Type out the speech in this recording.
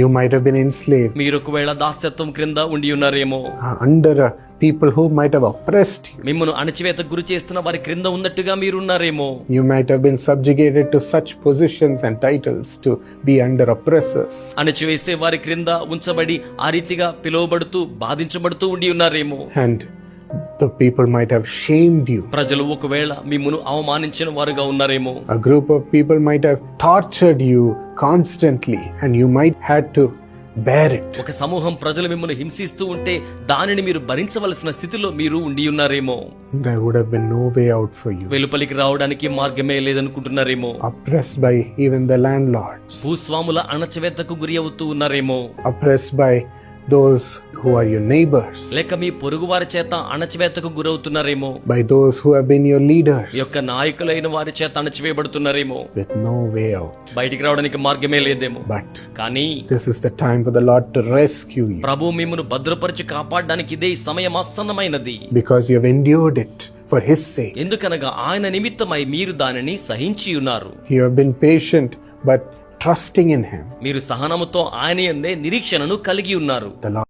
You might have been enslaved. మీరు ఒకవేళ దాస్యత్వం క్రింద ఉండి ఉన్నారేమో. Under people who might have oppressed you. మిమ్మును అణచివేతకు గురి చేస్తున్న వారి క్రింద ఉన్నట్టుగా మీరు ఉన్నారేమో. You might have been subjugated to such positions and titles to be under oppressors. అణచివేసే వారి క్రింద ఉంచబడి ఆ రీతిగా పిలువబడుతూ బాధించబడుతూ ఉండి ఉన్నారేమో. And the people might have shamed you. ప్రజలు ఒకవేళ మిమ్మును అవమానించిన వారుగా ఉన్నారేమో. A group of people might have tortured you constantly and you might had to bear it. ఒక సమూహం ప్రజలు మిమ్మును హింసిస్తూ ఉంటే దానిని మీరు భరించవలసిన స్థితిలో మీరు ఉండి ఉన్నారేమో. There would have been no way out for you. వెలుపలికి రావడానికి మార్గమే లేదనుకుంటున్నారేమో. Oppressed by even the landlords. భూస్వాముల అణచివేతకు గురి అవుతూ ఉన్నారేమో. Oppressed by those who are your neighbors. లేక మీ పొరుగు వారి చేత అణచివేతకు గురవుతున్నారేమో. By those who have been your leaders. యొక్క నాయకులైన వారి చేత అణచివేయబడుతున్నారేమో. With no way out. బయటికి రావడానికి మార్గమే లేదేమో. But కానీ this is the time for the Lord to rescue you. ప్రభు మిమ్మును భద్రపరిచి కాపాడడానికి ఇదే సమయం ఆసన్నమైనది. Because you have endured it for His sake. ఎందుకనగా ఆయన నిమిత్తమై మీరు దానిని సహించి ఉన్నారు. You have been patient but trusting in Him. మీరు సహనముతో ఆయన యందే నిరీక్షణను కలిగి ఉన్నారు. The Lord